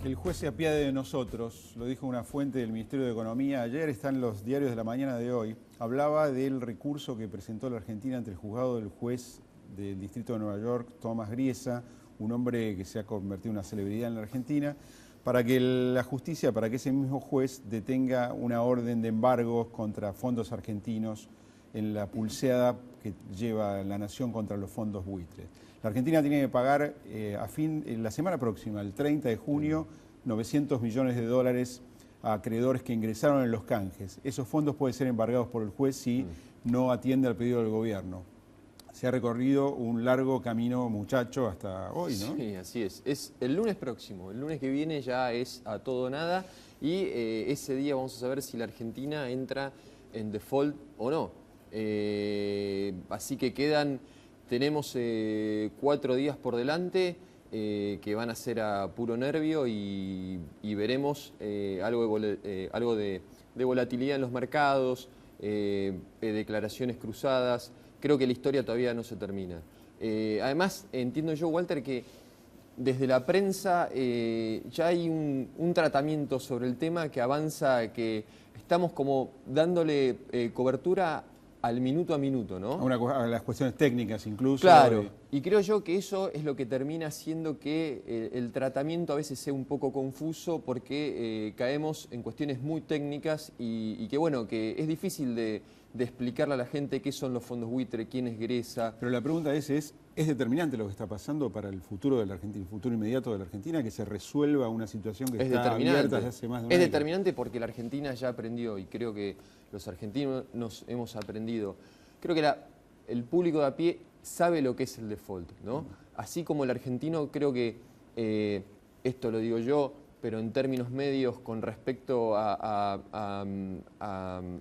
Que el juez se apiade de nosotros, lo dijo una fuente del Ministerio de Economía. Ayer está en los diarios de la mañana de hoy. Hablaba del recurso que presentó la Argentina ante el juzgado del juez del Distrito de Nueva York, Tomás Griesa, un hombre que se ha convertido en una celebridad en la Argentina, para que la justicia, para que ese mismo juez detenga una orden de embargos contra fondos argentinos en la pulseada que lleva la nación contra los fondos buitres. La Argentina tiene que pagar en la semana próxima, el 30 de junio, 900 millones de dólares a acreedores que ingresaron en los canjes. Esos fondos pueden ser embargados por el juez si no atiende al pedido del gobierno. Se ha recorrido un largo camino, muchacho, hasta hoy, ¿no? Sí, así es. Es el lunes próximo. El lunes que viene ya es a todo o nada y ese día vamos a saber si la Argentina entra en default o no. Así que tenemos 4 días por delante que van a ser a puro nervio y veremos algo de volatilidad en los mercados, declaraciones cruzadas. Creo que la historia todavía no se termina. Además, entiendo yo, Walter, que desde la prensa ya hay un tratamiento sobre el tema que avanza, que estamos como dándole cobertura al minuto a minuto, ¿no? A las cuestiones técnicas incluso. Claro, y creo yo que eso es lo que termina haciendo que el tratamiento a veces sea un poco confuso porque caemos en cuestiones muy técnicas y que bueno, que es difícil de explicarle a la gente qué son los fondos buitre, quién es Griesa. Pero la pregunta ¿es determinante lo que está pasando para el futuro de la Argentina, el futuro inmediato de la Argentina, que se resuelva una situación que está abierta desde hace más de un año? Es determinante porque la Argentina ya aprendió y creo que los argentinos nos hemos aprendido. Creo que el público de a pie sabe lo que es el default, ¿no? Así como el argentino, creo que, esto lo digo yo, pero en términos medios con respecto a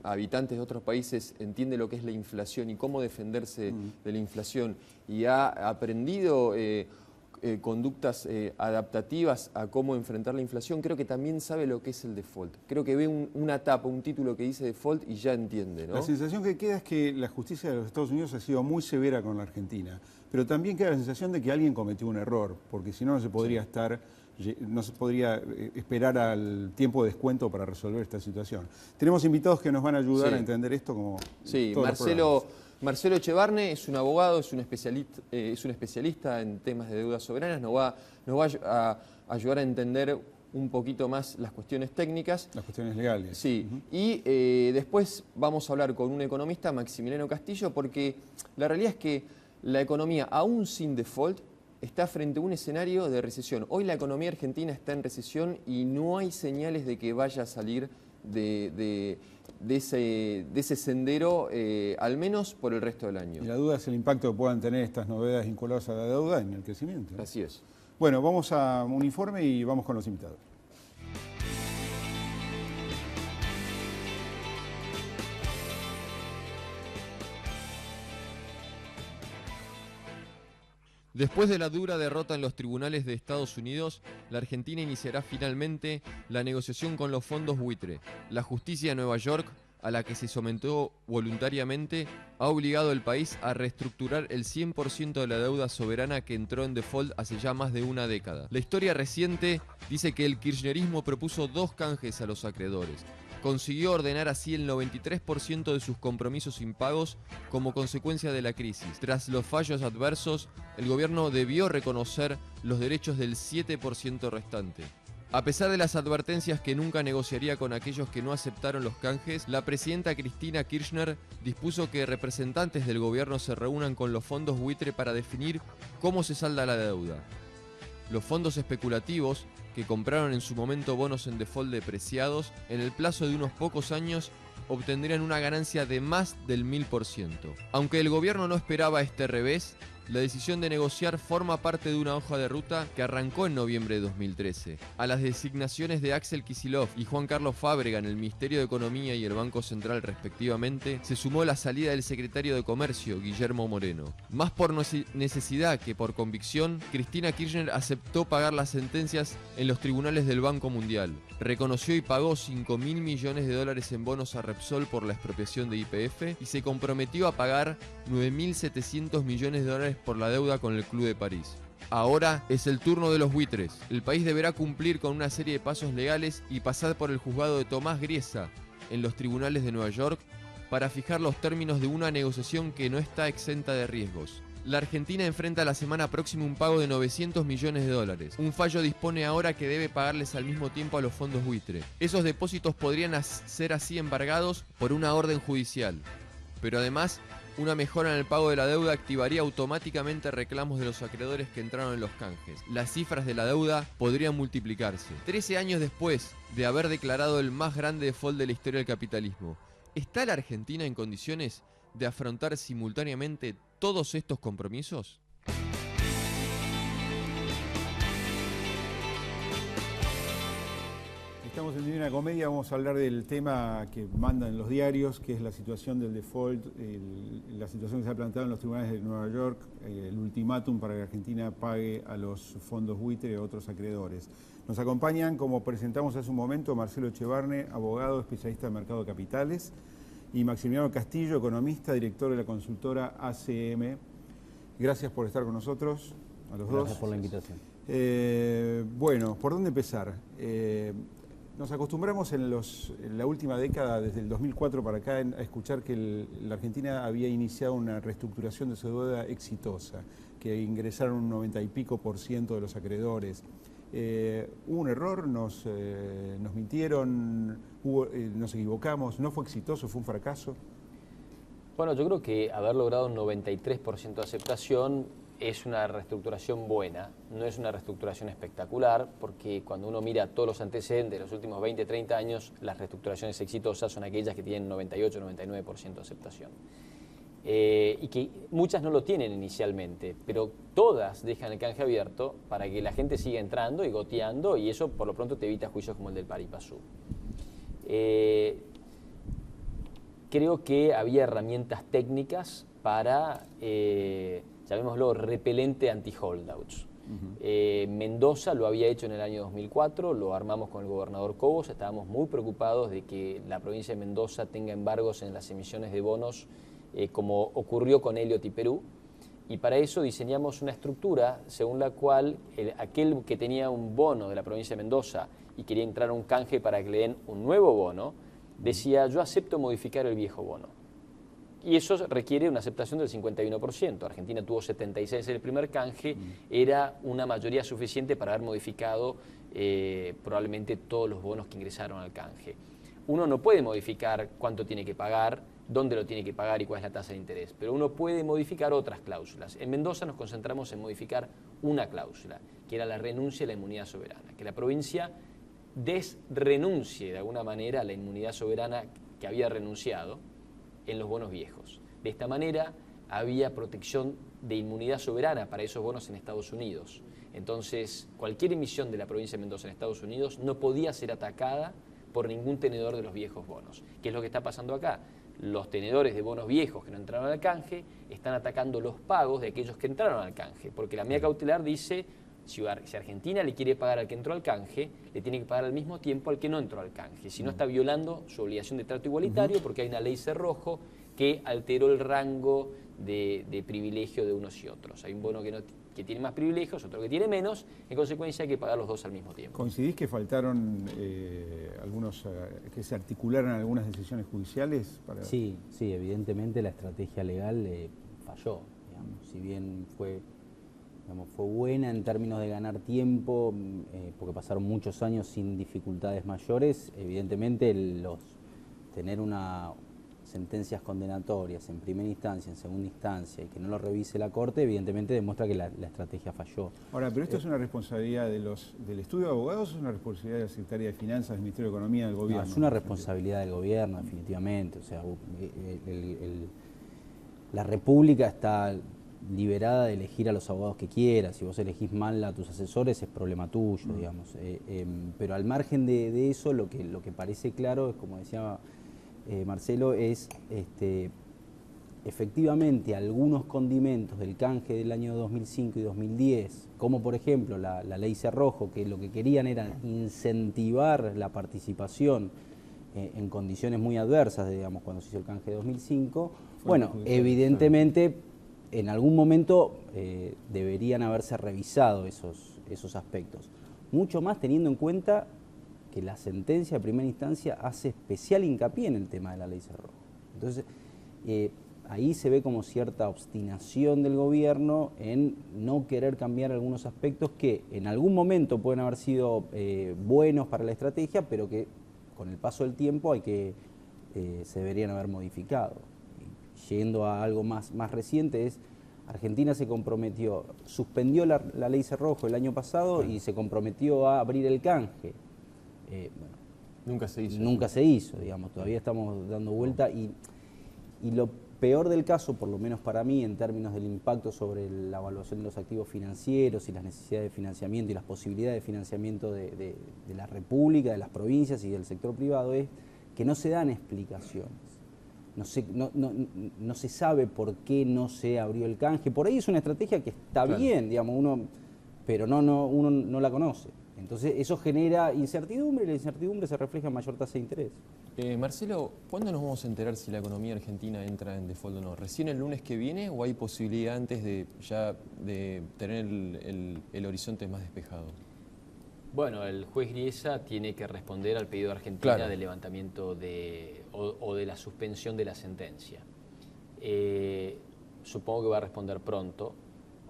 habitantes de otros países, entiende lo que es la inflación y cómo defenderse de la inflación y ha aprendido conductas adaptativas a cómo enfrentar la inflación, creo que también sabe lo que es el default. Creo que ve una tapa, un título que dice default y ya entiende, ¿no? La sensación que queda es que la justicia de los Estados Unidos ha sido muy severa con la Argentina, pero también queda la sensación de que alguien cometió un error, porque si no, no se podría esperar al tiempo de descuento para resolver esta situación. Tenemos invitados que nos van a ayudar a entender esto como Marcelo Echevarne es un abogado, es un especialista en temas de deudas soberanas, nos va a ayudar a entender un poquito más las cuestiones técnicas. Las cuestiones legales. Sí, y después vamos a hablar con un economista, Maximiliano Castillo, porque la realidad es que la economía, aún sin default, está frente a un escenario de recesión. Hoy la economía argentina está en recesión y no hay señales de que vaya a salir de ese sendero, al menos por el resto del año. Y la duda es el impacto que puedan tener estas novedades vinculadas a la deuda en el crecimiento, ¿no? Así es. Bueno, vamos a un informe y vamos con los invitados. Después de la dura derrota en los tribunales de Estados Unidos, la Argentina iniciará finalmente la negociación con los fondos buitre. La justicia de Nueva York, a la que se sometió voluntariamente, ha obligado al país a reestructurar el 100% de la deuda soberana que entró en default hace ya más de una década. La historia reciente dice que el kirchnerismo propuso 2 canjes a los acreedores. Consiguió ordenar así el 93% de sus compromisos impagos como consecuencia de la crisis. Tras los fallos adversos, el gobierno debió reconocer los derechos del 7% restante. A pesar de las advertencias que nunca negociaría con aquellos que no aceptaron los canjes, la presidenta Cristina Kirchner dispuso que representantes del gobierno se reúnan con los fondos buitre para definir cómo se salda la deuda. Los fondos especulativos, que compraron en su momento bonos en default depreciados, en el plazo de unos pocos años obtendrían una ganancia de más del 1000%. Aunque el gobierno no esperaba este revés, la decisión de negociar forma parte de una hoja de ruta que arrancó en noviembre de 2013. A las designaciones de Axel Kicillof y Juan Carlos Fábrega en el Ministerio de Economía y el Banco Central respectivamente, se sumó la salida del secretario de Comercio, Guillermo Moreno. Más por necesidad que por convicción, Cristina Kirchner aceptó pagar las sentencias en los tribunales del Banco Mundial. Reconoció y pagó $5.000 millones en bonos a Repsol por la expropiación de YPF y se comprometió a pagar $9.700 millones por la deuda con el Club de París. Ahora es el turno de los buitres. El país deberá cumplir con una serie de pasos legales y pasar por el juzgado de Tomás Griesa en los tribunales de Nueva York para fijar los términos de una negociación que no está exenta de riesgos. La Argentina enfrenta la semana próxima un pago de 900 millones de dólares. Un fallo dispone ahora que debe pagarles al mismo tiempo a los fondos buitre. Esos depósitos podrían ser así embargados por una orden judicial. Pero además, una mejora en el pago de la deuda activaría automáticamente reclamos de los acreedores que entraron en los canjes. Las cifras de la deuda podrían multiplicarse. 13 años después de haber declarado el más grande default de la historia del capitalismo, ¿está la Argentina en condiciones de afrontar simultáneamente todos estos compromisos? Estamos en Divina Comedia, vamos a hablar del tema que mandan en los diarios, que es la situación del default, la situación que se ha planteado en los tribunales de Nueva York, el ultimátum para que Argentina pague a los fondos buitre y a otros acreedores. Nos acompañan, como presentamos hace un momento, Marcelo Echevarne, abogado, especialista en mercado de capitales, y Maximiliano Castillo, economista, director de la consultora ACM. Gracias por estar con nosotros, a los dos. Gracias por la invitación. Bueno, ¿por dónde empezar? Nos acostumbramos en la última década, desde el 2004 para acá, a escuchar que la Argentina había iniciado una reestructuración de su deuda exitosa, que ingresaron un 90 y pico % de los acreedores. Hubo un error, nos mintieron, nos equivocamos, no fue exitoso, fue un fracaso. Bueno, yo creo que haber logrado un 93% de aceptación es una reestructuración buena, no es una reestructuración espectacular, porque cuando uno mira todos los antecedentes de los últimos 20, 30 años, las reestructuraciones exitosas son aquellas que tienen 98, 99% de aceptación. Y que muchas no lo tienen inicialmente, pero todas dejan el canje abierto para que la gente siga entrando y goteando, y eso por lo pronto te evita juicios como el del Pari Passu. Creo que había herramientas técnicas para, llamémoslo, repelente anti-holdouts. Mendoza lo había hecho en el año 2004, lo armamos con el gobernador Cobos, estábamos muy preocupados de que la provincia de Mendoza tenga embargos en las emisiones de bonos, como ocurrió con Elliott y Perú, y para eso diseñamos una estructura según la cual aquel que tenía un bono de la provincia de Mendoza y quería entrar a un canje para que le den un nuevo bono, decía: yo acepto modificar el viejo bono. Y eso requiere una aceptación del 51%. Argentina tuvo 76 en el primer canje, era una mayoría suficiente para haber modificado probablemente todos los bonos que ingresaron al canje. Uno no puede modificar cuánto tiene que pagar, dónde lo tiene que pagar y cuál es la tasa de interés, pero uno puede modificar otras cláusulas. En Mendoza nos concentramos en modificar una cláusula, que era la renuncia a la inmunidad soberana, que la provincia desrenuncie de alguna manera a la inmunidad soberana que había renunciado en los bonos viejos. De esta manera había protección de inmunidad soberana para esos bonos en Estados Unidos. Entonces, cualquier emisión de la provincia de Mendoza en Estados Unidos no podía ser atacada por ningún tenedor de los viejos bonos. ¿Qué es lo que está pasando acá? Los tenedores de bonos viejos que no entraron al canje están atacando los pagos de aquellos que entraron al canje, porque la medida cautelar dice: si Argentina le quiere pagar al que entró al canje, le tiene que pagar al mismo tiempo al que no entró al canje. Si no, está violando su obligación de trato igualitario, porque hay una ley cerrojo que alteró el rango de privilegio de unos y otros. Hay un bono que tiene más privilegios, otro que tiene menos, en consecuencia hay que pagar los dos al mismo tiempo. ¿Coincidís que faltaron que se articularan algunas decisiones judiciales? Sí, evidentemente la estrategia legal falló, digamos. Si bien fue buena en términos de ganar tiempo, porque pasaron muchos años sin dificultades mayores, evidentemente tener sentencias condenatorias en primera instancia, en segunda instancia, y que no lo revise la Corte, evidentemente demuestra que la estrategia falló. Ahora, ¿pero esto es una responsabilidad del estudio de abogados o es una responsabilidad de la Secretaría de Finanzas, del Ministerio de Economía, del Gobierno? No, es una responsabilidad del Gobierno, definitivamente. O sea, la República está liberada de elegir a los abogados que quiera. Si vos elegís mal a tus asesores es problema tuyo, digamos. Pero al margen de eso, lo que parece claro es, como decía Marcelo, es efectivamente algunos condimentos del canje del año 2005 y 2010, como por ejemplo la ley Cerrojo, que lo que querían era incentivar la participación en condiciones muy adversas, digamos, cuando se hizo el canje de 2005. Bueno, evidentemente en algún momento deberían haberse revisado esos aspectos. Mucho más teniendo en cuenta que la sentencia de primera instancia hace especial hincapié en el tema de la ley Cerrojo. Entonces, ahí se ve como cierta obstinación del gobierno en no querer cambiar algunos aspectos que en algún momento pueden haber sido buenos para la estrategia, pero que con el paso del tiempo se deberían haber modificado. Yendo a algo más reciente, Argentina se comprometió, suspendió la ley Cerrojo el año pasado y se comprometió a abrir el canje. Bueno, nunca se hizo. Nunca se hizo, digamos, todavía estamos dando vuelta y lo peor del caso, por lo menos para mí, en términos del impacto sobre la evaluación de los activos financieros y las necesidades de financiamiento y las posibilidades de financiamiento de la República, de las provincias y del sector privado, es que no se dan explicaciones. No se sabe por qué no se abrió el canje. Por ahí es una estrategia que está bien, digamos, pero uno no la conoce. Entonces eso genera incertidumbre y la incertidumbre se refleja en mayor tasa de interés. Marcelo, ¿cuándo nos vamos a enterar si la economía argentina entra en default o no? ¿Recién el lunes que viene o hay posibilidad antes de tener el horizonte más despejado? Bueno, el juez Griesa tiene que responder al pedido de Argentina de levantamiento o de la suspensión de la sentencia. Supongo que va a responder pronto.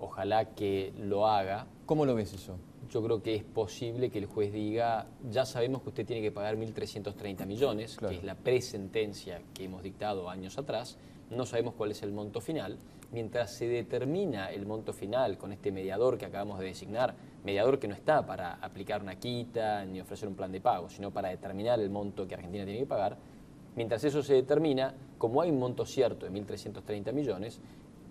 Ojalá que lo haga. ¿Cómo lo ves eso? Yo creo que es posible que el juez diga, ya sabemos que usted tiene que pagar 1.330 millones, que es la presentencia que hemos dictado años atrás, no sabemos cuál es el monto final. Mientras se determina el monto final con este mediador que acabamos de designar, mediador que no está para aplicar una quita ni ofrecer un plan de pago, sino para determinar el monto que Argentina tiene que pagar, mientras eso se determina, como hay un monto cierto de 1.330 millones,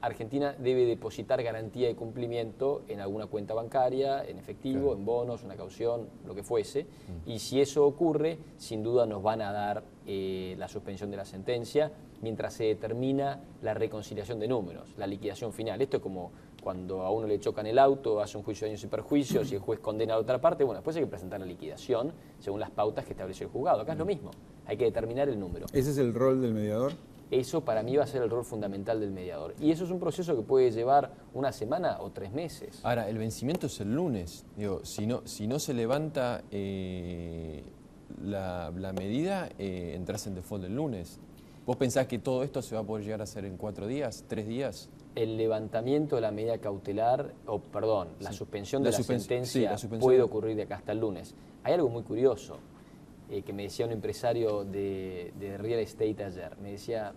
Argentina debe depositar garantía de cumplimiento en alguna cuenta bancaria, en efectivo, en bonos, una caución, lo que fuese. Y si eso ocurre, sin duda nos van a dar la suspensión de la sentencia mientras se determina la reconciliación de números, la liquidación final. Esto es como cuando a uno le chocan el auto, hace un juicio de daños y perjuicios y el juez condena a la otra parte, bueno, después hay que presentar la liquidación según las pautas que estableció el juzgado. Acá es lo mismo, hay que determinar el número. ¿Ese es el rol del mediador? Eso para mí va a ser el rol fundamental del mediador. Y eso es un proceso que puede llevar una semana o 3 meses. Ahora, el vencimiento es el lunes. Digo, si no se levanta la medida, entras en default el lunes. ¿Vos pensás que todo esto se va a poder llegar a hacer en 4 días, 3 días? El levantamiento de la medida cautelar, la suspensión de la sentencia suspensión puede ocurrir de acá hasta el lunes. Hay algo muy curioso que me decía un empresario de real estate ayer. Me decía,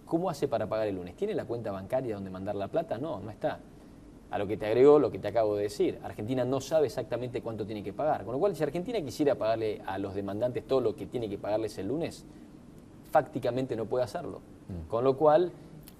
¿cómo hace para pagar el lunes? ¿Tiene la cuenta bancaria donde mandar la plata? No, no está. A lo que te agrego lo que te acabo de decir. Argentina no sabe exactamente cuánto tiene que pagar. Con lo cual, si Argentina quisiera pagarle a los demandantes todo lo que tiene que pagarles el lunes, fácticamente no puede hacerlo. Con lo cual...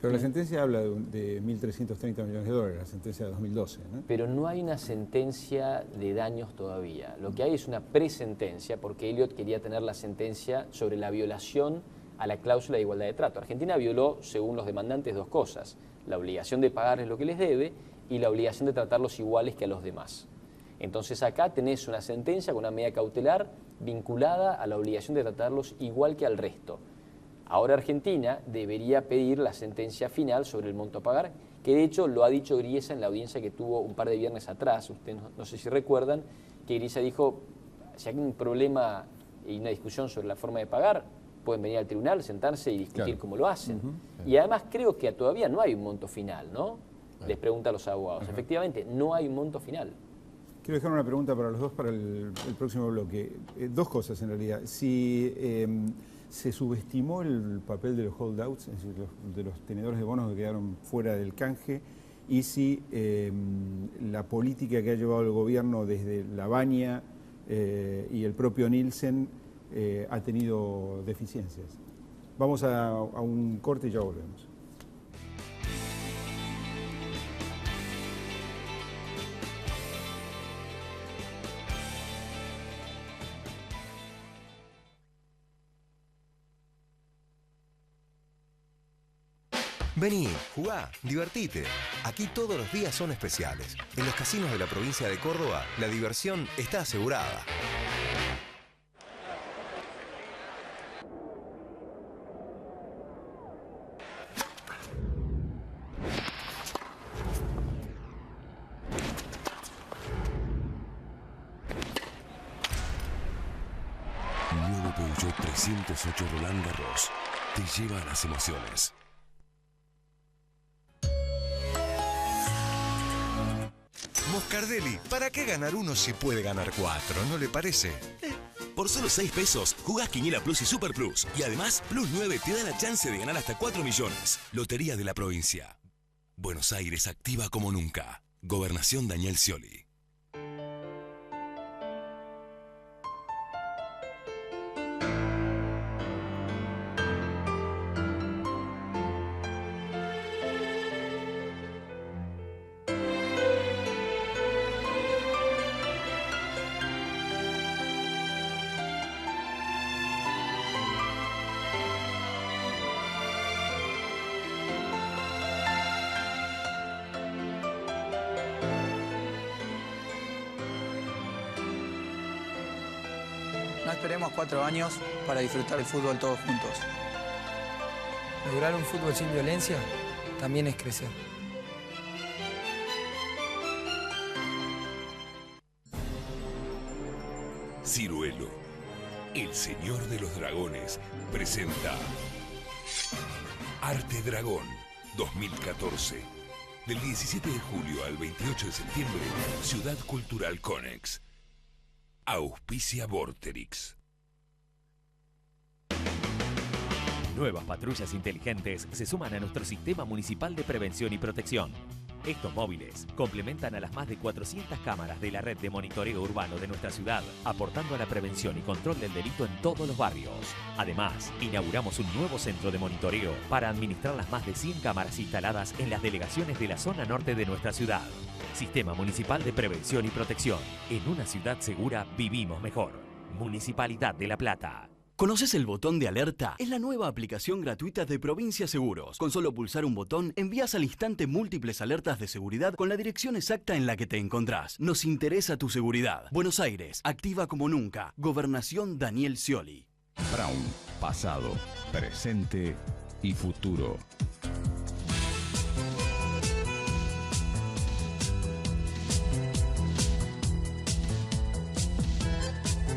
Pero la sentencia habla de 1.330 millones de dólares, la sentencia de 2012, ¿no? Pero no hay una sentencia de daños todavía. Lo que hay es una presentencia, porque Elliott quería tener la sentencia sobre la violación a la cláusula de igualdad de trato. Argentina violó, según los demandantes, 2 cosas. La obligación de pagarles lo que les debe y la obligación de tratarlos iguales que a los demás. Entonces acá tenés una sentencia con una medida cautelar vinculada a la obligación de tratarlos igual que al resto. Ahora Argentina debería pedir la sentencia final sobre el monto a pagar, que de hecho lo ha dicho Griesa en la audiencia que tuvo un par de viernes atrás. Ustedes no sé si recuerdan que Griesa dijo, si hay un problema y una discusión sobre la forma de pagar, pueden venir al tribunal, sentarse y discutir cómo lo hacen. Y además creo que todavía no hay un monto final, ¿no? Les pregunta a los abogados. Efectivamente, no hay un monto final. Quiero dejar una pregunta para los dos para el próximo bloque. 2 cosas en realidad. Si se subestimó el papel de los holdouts, es decir, de los tenedores de bonos que quedaron fuera del canje, y si la política que ha llevado el gobierno desde la Baña y el propio Nielsen ha tenido deficiencias. Vamos a un corte y ya volvemos. Vení, jugá, divertite. Aquí todos los días son especiales. En los casinos de la provincia de Córdoba, la diversión está asegurada. 908 Roland Garros te lleva a las emociones. Moscardelli, ¿para qué ganar uno si puede ganar 4? ¿No le parece? Por solo 6 pesos, jugás Quiniela Plus y Super Plus. Y además, Plus 9 te da la chance de ganar hasta 4 millones. Lotería de la provincia. Buenos Aires activa como nunca. Gobernación Daniel Scioli. No esperemos 4 años para disfrutar el fútbol todos juntos. Lograr un fútbol sin violencia también es crecer. Ciruelo, el señor de los dragones, presenta Arte Dragón 2014. Del 17 de julio al 28 de septiembre, Ciudad Cultural Conex. Auspicia Vorterix. Nuevas patrullas inteligentes se suman a nuestro sistema municipal de prevención y protección. Estos móviles complementan a las más de 400 cámaras de la red de monitoreo urbano de nuestra ciudad, aportando a la prevención y control del delito en todos los barrios. Además, inauguramos un nuevo centro de monitoreo para administrar las más de 100 cámaras instaladas en las delegaciones de la zona norte de nuestra ciudad. Sistema Municipal de Prevención y Protección. En una ciudad segura vivimos mejor. Municipalidad de La Plata. ¿Conoces el botón de alerta? Es la nueva aplicación gratuita de Provincia Seguros. Con solo pulsar un botón, envías al instante múltiples alertas de seguridad con la dirección exacta en la que te encontrás. Nos interesa tu seguridad. Buenos Aires, activa como nunca. Gobernación Daniel Scioli. Brown, pasado, presente y futuro.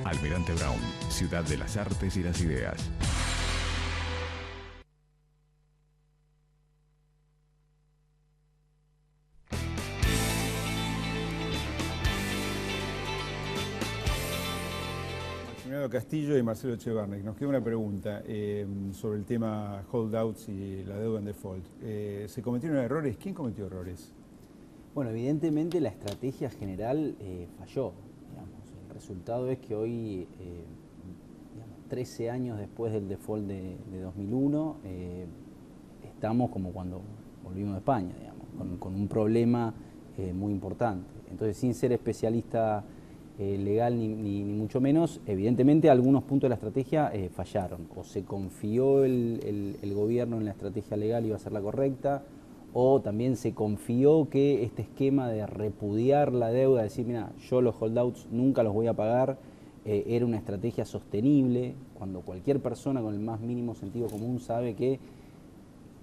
Almirante Brown, ciudad de las artes y las ideas. Maximiliano Castillo y Marcelo Echevarne. Nos queda una pregunta sobre el tema holdouts y la deuda en default. ¿Se cometieron errores? ¿Quién cometió errores? Bueno, evidentemente la estrategia general falló. El resultado es que hoy, 13 años después del default de 2001, estamos como cuando volvimos de España, digamos, con un problema muy importante. Entonces, sin ser especialista legal ni mucho menos, evidentemente algunos puntos de la estrategia fallaron. O se confió el gobierno en la estrategia legal y iba a ser la correcta, o también se confió que este esquema de repudiar la deuda, decir, mira, yo los holdouts nunca los voy a pagar, era una estrategia sostenible, cuando cualquier persona con el más mínimo sentido común sabe que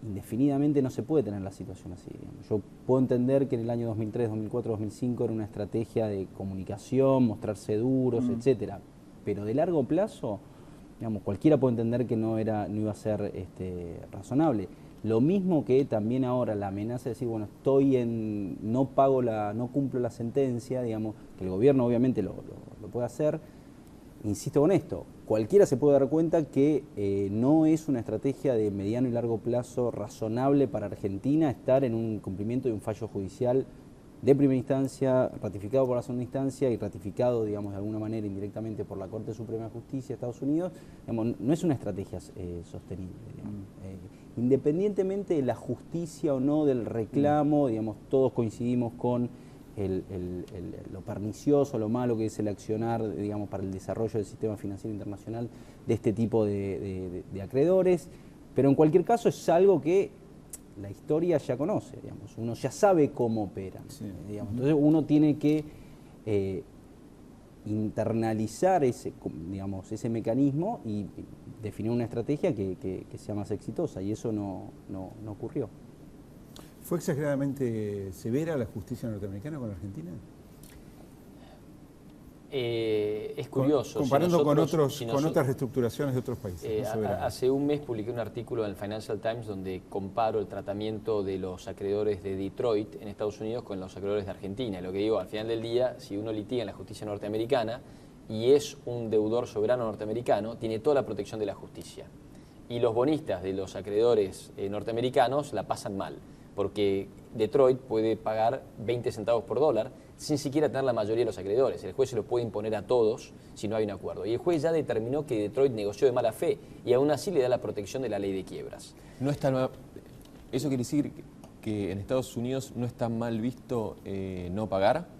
indefinidamente no se puede tener la situación así. Digamos. Yo puedo entender que en el año 2003, 2004, 2005 era una estrategia de comunicación, mostrarse duros, etcétera, pero de largo plazo, digamos, cualquiera puede entender que no iba a ser razonable. Lo mismo que también ahora la amenaza de decir, bueno, no cumplo la sentencia, digamos, que el gobierno obviamente lo puede hacer. Insisto con esto, cualquiera se puede dar cuenta que no es una estrategia de mediano y largo plazo razonable para Argentina estar en un cumplimiento de un fallo judicial de primera instancia, ratificado por la segunda instancia y ratificado, digamos, de alguna manera indirectamente por la Corte Suprema de Justicia de Estados Unidos. Digamos, no es una estrategia sostenible. Independientemente de la justicia o no del reclamo, digamos, todos coincidimos con lo pernicioso, lo malo que es el accionar, digamos, para el desarrollo del sistema financiero internacional de este tipo de acreedores, pero en cualquier caso es algo que la historia ya conoce, digamos, uno ya sabe cómo operan, digamos. Entonces uno tiene que internalizar ese mecanismo y definir una estrategia que sea más exitosa, y eso no ocurrió. ¿Fue exageradamente severa la justicia norteamericana con la Argentina? Es curioso. Comparando con otras reestructuraciones de otros países. Hace un mes publiqué un artículo en el Financial Times donde comparo el tratamiento de los acreedores de Detroit en Estados Unidos con los acreedores de Argentina. Lo que digo, al final del día, si uno litiga en la justicia norteamericana y es un deudor soberano norteamericano, tiene toda la protección de la justicia. Y los bonistas de los acreedores norteamericanos la pasan mal, porque Detroit puede pagar 20 centavos por dólar sin siquiera tener la mayoría de los acreedores. El juez se lo puede imponer a todos si no hay un acuerdo. Y el juez ya determinó que Detroit negoció de mala fe y aún así le da la protección de la ley de quiebras. No está mal. ¿Eso quiere decir que en Estados Unidos no está mal visto no pagar?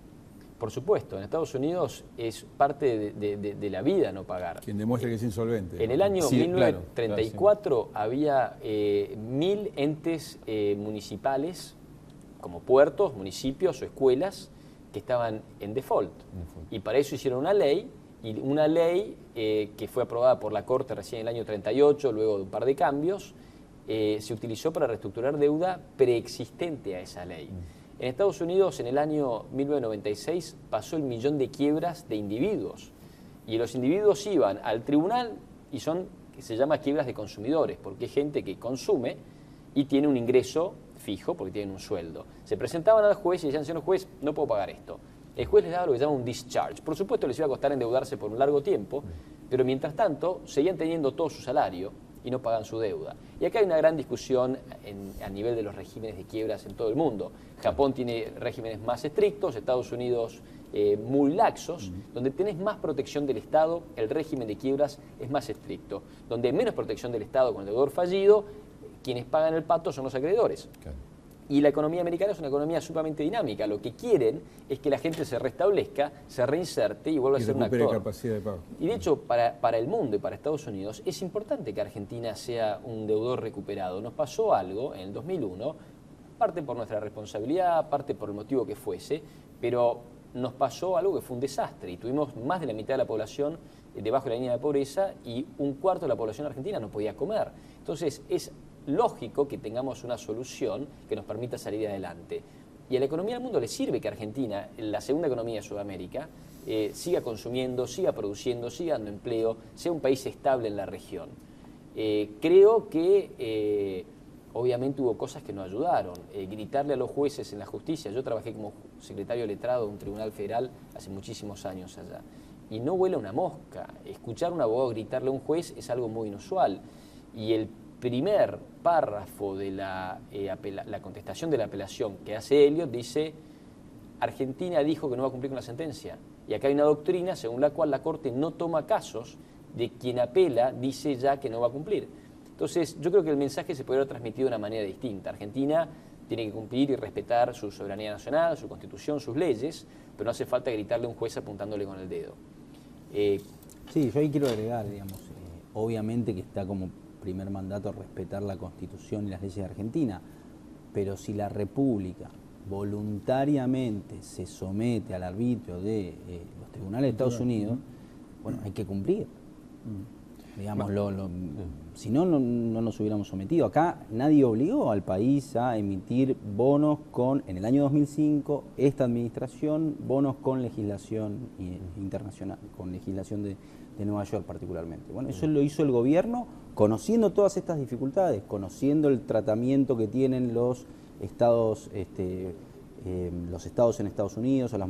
Por supuesto, en Estados Unidos es parte de la vida no pagar. Quien demuestra que es insolvente. En el año 1934 había 1000 entes municipales, como puertos, municipios o escuelas, que estaban en default. Y para eso hicieron una ley, que fue aprobada por la Corte recién en el año 38, luego de un par de cambios, se utilizó para reestructurar deuda preexistente a esa ley. En Estados Unidos, en el año 1996, pasó el 1.000.000 de quiebras de individuos. Y los individuos iban al tribunal y se llama quiebras de consumidores, porque es gente que consume y tiene un ingreso fijo, porque tienen un sueldo. Se presentaban al juez y decían, señor juez, no puedo pagar esto. El juez les daba lo que se llama un discharge. Por supuesto, les iba a costar endeudarse por un largo tiempo, pero mientras tanto, seguían teniendo todo su salario y no pagan su deuda. Y acá hay una gran discusión a nivel de los regímenes de quiebras en todo el mundo. Japón tiene regímenes más estrictos, Estados Unidos muy laxos, donde tenés más protección del Estado, el régimen de quiebras es más estricto. Donde hay menos protección del Estado con el deudor fallido, quienes pagan el pato son los acreedores. Claro. Y la economía americana es una economía sumamente dinámica. Lo que quieren es que la gente se restablezca, se reinserte y vuelva a ser un actor. Capacidad de pago. Y de hecho, para el mundo y para Estados Unidos, es importante que Argentina sea un deudor recuperado. Nos pasó algo en el 2001, parte por nuestra responsabilidad, parte por el motivo que fuese, pero nos pasó algo que fue un desastre y tuvimos más de la mitad de la población debajo de la línea de pobreza y un cuarto de la población argentina no podía comer. Entonces, es lógico que tengamos una solución que nos permita salir adelante. Y a la economía del mundo le sirve que Argentina, la segunda economía de Sudamérica, siga consumiendo, siga produciendo, siga dando empleo, sea un país estable en la región. Creo que obviamente hubo cosas que nos ayudaron. Gritarle a los jueces en la justicia. Yo trabajé como secretario letrado de un tribunal federal hace muchísimos años allá. Y no vuela una mosca. Escuchar a un abogado gritarle a un juez es algo muy inusual. Y el primer párrafo de la contestación de la apelación que hace Elliott dice: Argentina dijo que no va a cumplir con la sentencia. Y acá hay una doctrina según la cual la Corte no toma casos de quien apela dice ya que no va a cumplir. Entonces, yo creo que el mensaje se puede haber transmitido de una manera distinta. Argentina tiene que cumplir y respetar su soberanía nacional, su constitución, sus leyes, pero no hace falta gritarle a un juez apuntándole con el dedo. Sí, yo ahí quiero agregar, digamos, obviamente que está como primer mandato respetar la Constitución y las leyes de Argentina, pero si la República voluntariamente se somete al arbitrio de los tribunales de Estados Unidos, bueno, hay que cumplir. Digamos, si no, no nos hubiéramos sometido. Acá nadie obligó al país a emitir bonos en el año 2005, esta administración, bonos con legislación internacional, con legislación de Nueva York particularmente. Bueno, eso lo hizo el gobierno, conociendo todas estas dificultades, conociendo el tratamiento que tienen los estados en Estados Unidos o las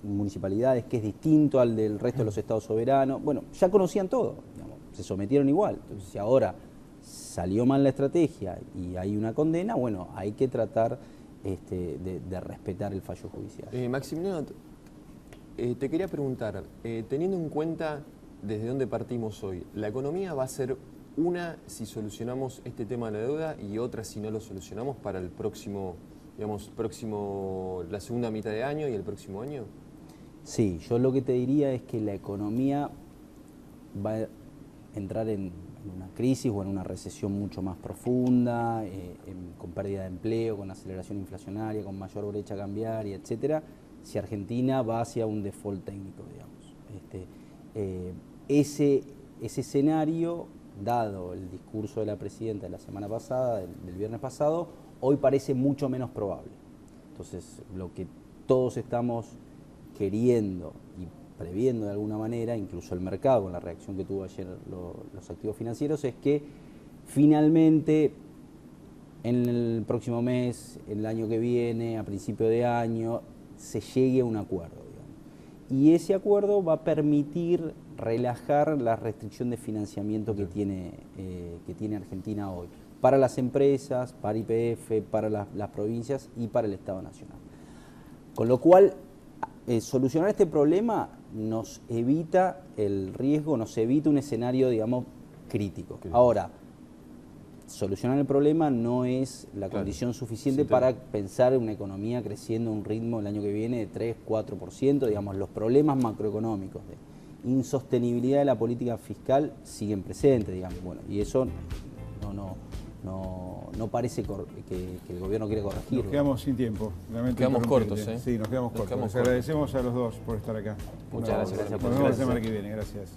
municipalidades, que es distinto al del resto de los estados soberanos. Bueno, ya conocían todo, digamos, se sometieron igual. Entonces, si ahora salió mal la estrategia y hay una condena, bueno, hay que tratar de respetar el fallo judicial. Maximiliano, te quería preguntar, teniendo en cuenta desde dónde partimos hoy, ¿la economía va a ser una si solucionamos este tema de la deuda y otra si no lo solucionamos para el próximo, la segunda mitad de año y el próximo año? Sí, yo lo que te diría es que la economía va a entrar en una crisis o en una recesión mucho más profunda, con pérdida de empleo, con aceleración inflacionaria, con mayor brecha cambiaria, etcétera, si Argentina va hacia un default técnico, digamos. Ese escenario, dado el discurso de la presidenta de la semana pasada, del viernes pasado, hoy parece mucho menos probable. Entonces, lo que todos estamos queriendo y previendo de alguna manera, incluso el mercado con la reacción que tuvo ayer los activos financieros, es que finalmente en el próximo mes, el año que viene, a principio de año, se llegue a un acuerdo, digamos. Y ese acuerdo va a permitir relajar la restricción de financiamiento que tiene Argentina hoy, para las empresas, para YPF, para las provincias y para el Estado Nacional. Con lo cual, solucionar este problema nos evita el riesgo, nos evita un escenario, digamos, crítico. Ahora, solucionar el problema no es la condición suficiente para pensar en una economía creciendo a un ritmo el año que viene de 3, 4%. Digamos, los problemas macroeconómicos de insostenibilidad de la política fiscal siguen presentes, digamos. Bueno, y eso no parece que el gobierno quiere corregirlo. Nos quedamos sin tiempo. Quedamos cortos, ¿eh? Sí, nos quedamos cortos. Les agradecemos a los dos por estar acá. Muchas gracias. Nos vemos la semana que viene. Gracias.